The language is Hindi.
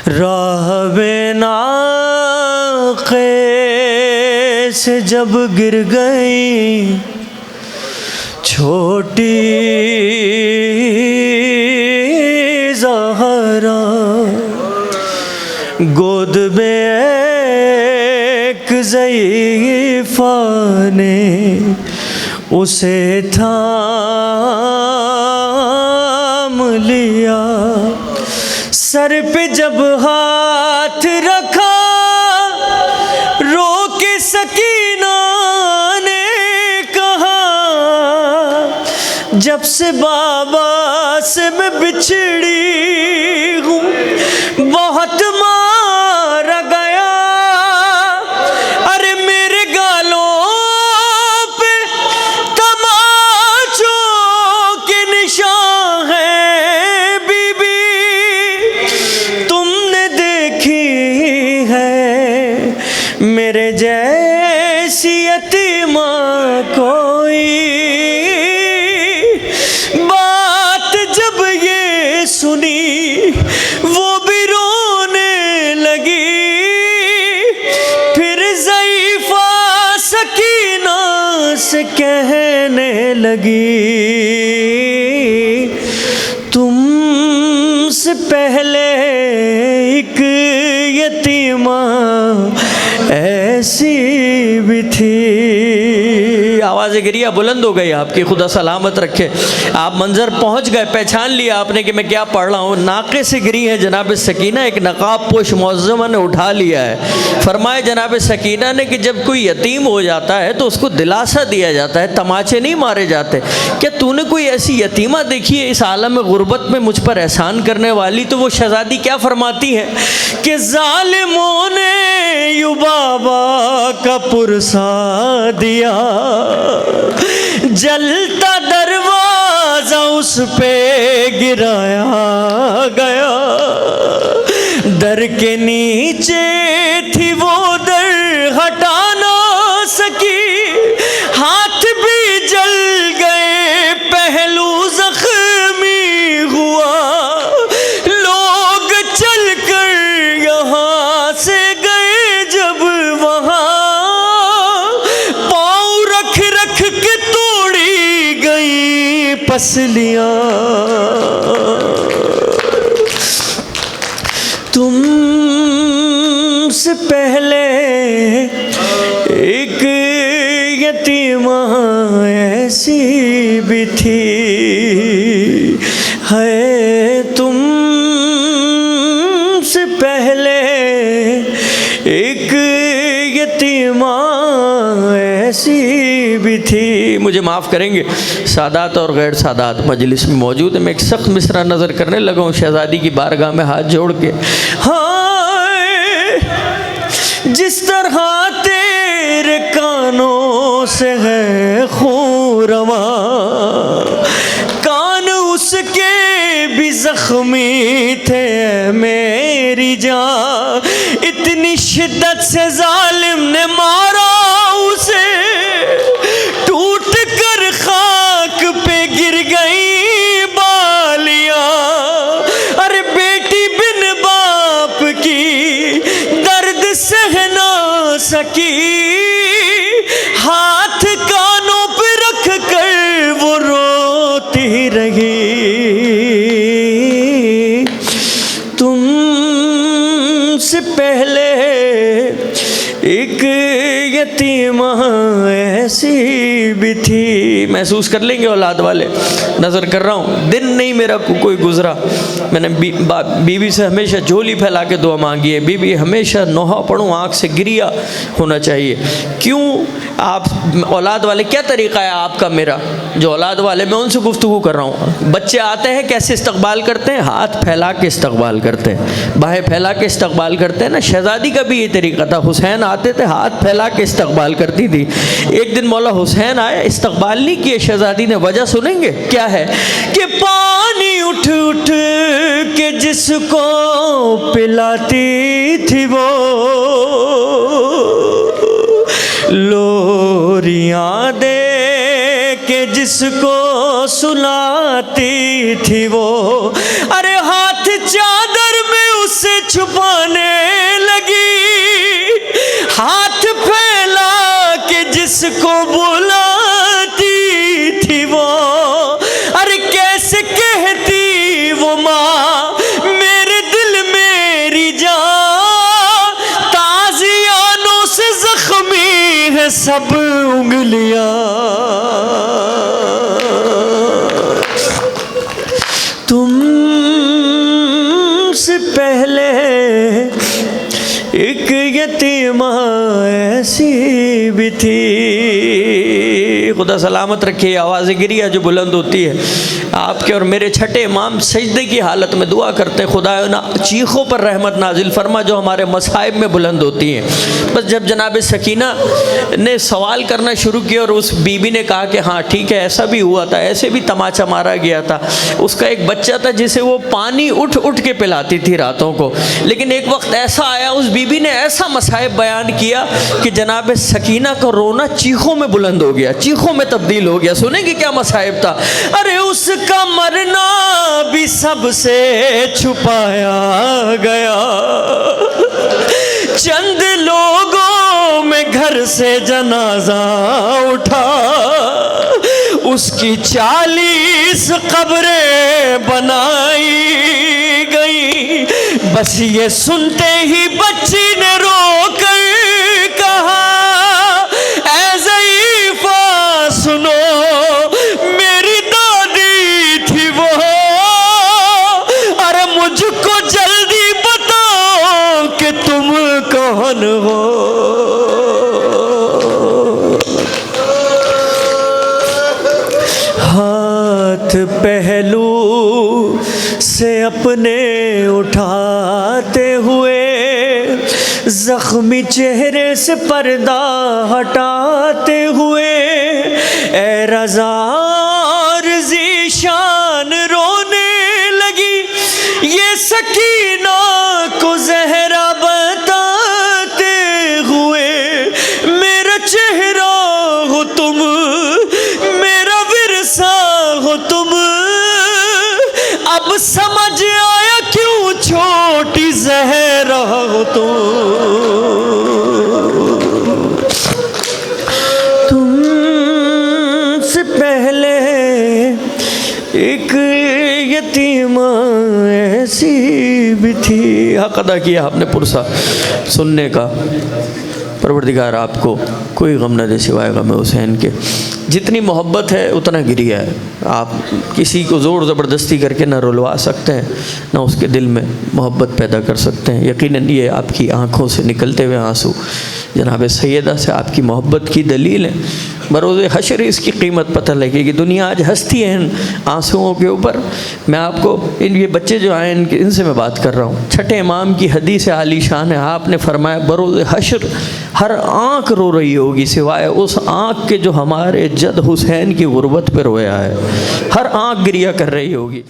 राहबे नाक़े से जब गिर गई छोटी ज़हरा, गोद में एक ज़ईफ़ा ने उसे थाम लिया। सर पे जब हाथ रखा रो के सकीना ने कहा, जब से बाबा से मैं बिछड़ी हूँ बहुत मारा गया। अरे मेरे गालों पे तमाचों के निशान हैं बीबी, तुमने देखी है मेरे जैसी यतीमा कोई। बात जब ये सुनी वो भी रोने लगी, फिर ज़ईफ़ा सकीना से कहने लगी, तुमसे पहले एक यतीमा ऐसी भी थी। आवाज़ गिरिया बुलंद हो गई आपकी, खुदा सलामत रखे। आप मंजर पहुंच गए, पहचान लिया आपने कि मैं क्या पढ़ रहा हूँ। नाक़े से गिरी है जनाब सकीना, एक नकाब पोश मुअज़्ज़मा ने उठा लिया है। फरमाए जनाब सकीना ने कि जब कोई यतीम हो जाता है तो उसको दिलासा दिया जाता है, तमाचे नहीं मारे जाते। क्या तूने कोई ऐसी यतीमा देखी है इस आलम गुर्बत में मुझ पर एहसान करने वाली? तो वो शहज़ादी क्या फरमाती है कि ज़ालिमों ने यू बाबा का पुरसा दिया, जलता दरवाजा उस पे गिराया गया। दर के नीचे थी वो दर हटा ना सकी, हाथ भी जल गए पहलू जख्मी हुआ। लोग चलकर यहाँ से गए जब वहाँ, पाँव रख रख के तोड़ी गई पसलियाँ। तुमसे पहले एक यतीमा ऐसी भी थी है, तुमसे पहले एक यतीमा ऐसी भी थी। मुझे माफ़ करेंगे सादात और गैर सादात मजलिस में मौजूद है। मैं एक सख्त मिसरा नज़र करने लगा हूँ शहज़ादी की बारगाह में हाथ जोड़ के। हाँ, जिस तरह तेरे कानों से है खून रवा, कान उसके भी जख्मी थे मेरी जान। इतनी शिद्दत से जालिम ने मारा उसे, टूट कर खाक पे गिर गई बालियां। अरे बेटी बिन बाप की दर्द सह ना सकी, हाथ कानों पे रख कर वो रोती रही। तुमसे पहले एक यतीमा ऐसी भी थी। महसूस कर लेंगे औलाद वाले, नज़र कर रहा हूँ। दिन नहीं मेरा कोई गुजरा, मैंने बीवी से हमेशा झोली फैला के दुआ मांगी है। बीवी हमेशा नोहा पढ़ूँ, आँख से गिरिया होना चाहिए। क्यों आप औलाद वाले, क्या तरीक़ा है आपका मेरा? जो औलाद वाले, मैं उनसे गुफ्तगू कर रहा हूँ। बच्चे आते हैं कैसे इस्तकबाल करते हैं? हाथ फैला के इस्तकबाल करते हैं, बाहें फैला के इस्तकबाल करते हैं ना। शहज़ादी का भी ये तरीक़ा था। हुसैन आते थे, हाथ फैला के इस्तकबाल करती थी। एक दिन मौला हुसैन आया, इस्तकबाल नहीं किए शहज़ादी ने। वजह सुनेंगे क्या है कि पानी उठ उठ के जिसको पिलाती थी वो, लोरियां दे के जिसको सुलाती थी वो। अरे हाथ चादर में उससे छुपाने लगी, हाथ फैला के जिसको बुलाती थी वो, अरे कैसे कहती वो माँ मेरे दिल मेरी जान, ताज़ियानों से जख्मी है सब उंगलियां। तुमसे पहले एक यतीमा ऐसी भी थी। खुदा सलामत रखे। आवाज़ गिरिया जो बुलंद होती है, आपके और मेरे छठे इमाम सजदे की हालत में दुआ करते हैं, खुदा ना चीखों पर रहमत नाजिल फरमा जो हमारे मसाइब में बुलंद होती हैं। बस जब जनाब सकीना ने सवाल करना शुरू किया और उस बीबी ने कहा कि हाँ ठीक है ऐसा भी हुआ था, ऐसे भी तमाचा मारा गया था, उसका एक बच्चा था जिसे वो पानी उठ उठ के पिलाती थी रातों को, लेकिन एक वक्त ऐसा आया उस बीबी ने ऐसा मसाइब बयान किया कि जनाब सकीना का रोना चीखों में बुलंद हो गया, चीखों में तब्दील हो गया। सुनेंगे क्या मसाइब था? अरे उसका मरना भी सबसे छुपाया गया, चंद लोगों में घर से जनाजा उठा, उसकी 40 कब्रें बनाई गई। बस ये सुनते ही बच्ची ने रोकर कहा, ऐ ज़ईफ़ा सुनो, मेरी दादी थी वो, अरे मुझको जल्दी बताओ कि तुम कौन हो। हाथ पहलू से अपने उठाते हुए, जख्मी चेहरे से पर्दा हटाते हुए, ए रज़ा ज़ीशान रोने लगी। ये सकीना को ज़हरा बताते हुए, मेरा चेहरा हो तुम, मेरा विरसा हो तुम, अब समझ आया क्यों छोटी ज़हरा हो तुम। तुमसे पहले एक यतीमा ऐसी भी थी। हक़ अदा किया आपने पुरसा सुनने का। परवरदिगार आपको कोई गम न दे सिवाय गम हुसैन के। जितनी मोहब्बत है उतना गिरिया है। आप किसी को ज़ोर ज़बरदस्ती करके ना रुलवा सकते हैं, ना उसके दिल में मोहब्बत पैदा कर सकते हैं। यकीनन ये आपकी आँखों से निकलते हुए आंसू जनाब सैयदा से आपकी मोहब्बत की दलील है। बरोज़ हशर इसकी कीमत पता लगेगी। दुनिया आज हंसती है इन आंसुओं के ऊपर। मैं आपको ये बच्चे जो आए इनसे मैं बात कर रहा हूँ। छठे इमाम की हदीस आलीशान है। आपने फरमाया बरोज़ हशर हर आँख रो रही होगी सिवाय उस आँख के जो हमारे जद हुसैन की गुर्बत पर रोया है। हर आँख गिरिया कर रही होगी।